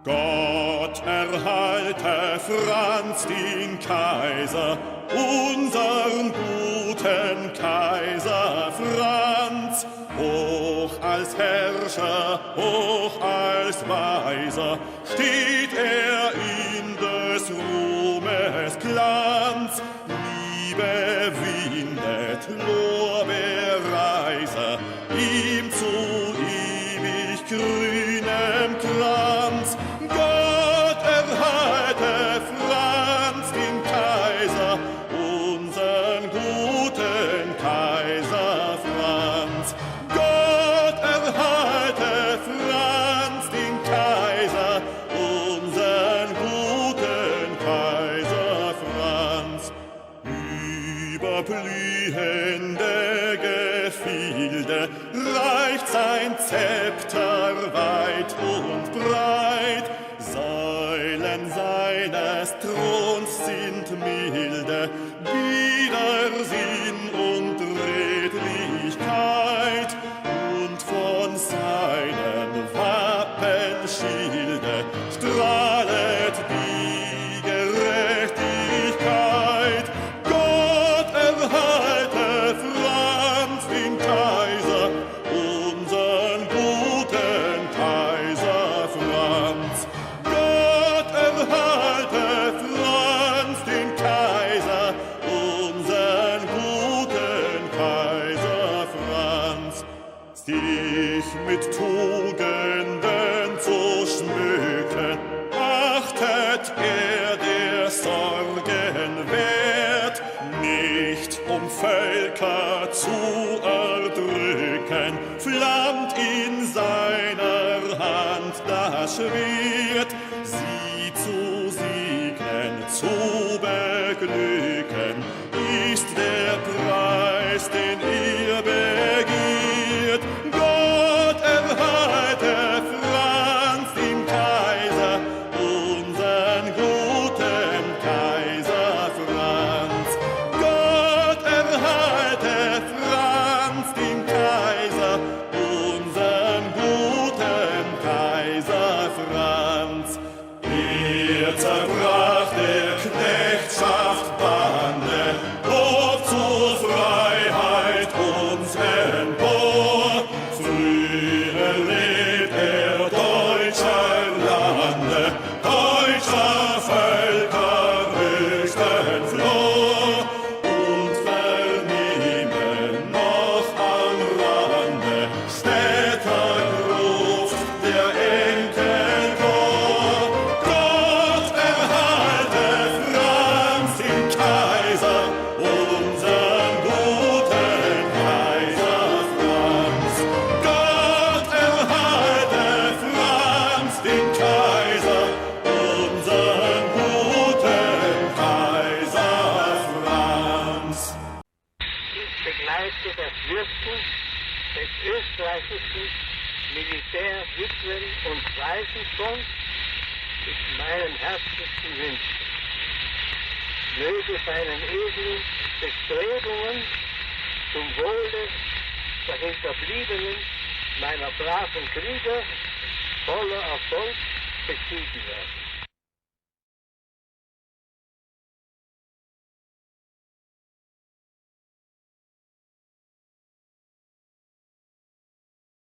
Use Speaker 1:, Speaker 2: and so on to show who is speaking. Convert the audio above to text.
Speaker 1: Gott erhalte Franz den Kaiser, unseren guten Kaiser Franz, hoch als Herrscher, hoch als Weiser, steht er in des Ruhmes Glanz. Liebe windet Lorbeerreise, ihm zu ewig grünem Kranz. Gott erhalte Franz den Kaiser, unseren guten Kaiser Franz. Gott erhalte Franz den Kaiser, unseren guten Kaiser Franz. Über blühende Gefilde reicht sein Zepter weit und breit. Säulen seines Throns sind milde, Widersinn und Redlichkeit, und von seinem Wappenschilde strahlet die Gerechtigkeit. Gott erhalte Franz den Kaiser, unseren guten Kaiser Franz. Gott erhalte Franz den Kaiser, unseren guten Kaiser Franz. Sich mit Tugenden zu schmücken, achtet er der Sorgen wert, nicht um Völker zu erdrücken, flammt in seiner Hand das Schwert, sie zu segnen, zu beglücken, ist der Preis, den ihr begehrt. Gott erhalte Franz den Kaiser, unseren guten Kaiser Franz. Gott erhalte Franz den Kaiser, unseren guten Kaiser Franz. Er zerbrach der Knechtschaft Bande, hob zur Freiheit uns empor. Früher lebt er deutscher Lande, deutscher Völker höchsten Flor, und vernehmen noch am Rande Städtergruft der Enkelchor. Gott erhalte Franz den Kaiser, unseren guten Kaiser Franz. Gott erhalte Franz den Kaiser, unseren guten Kaiser Franz.
Speaker 2: Ich begleite das Wirken des österreichischen Militär-, Witwen- und Waisenfonds mit meinen herzlichsten Wünschen. Möge seinen edlen Bestrebungen zum Wohle der Hinterbliebenen meiner braven Krieger voller Erfolg beschieden werden.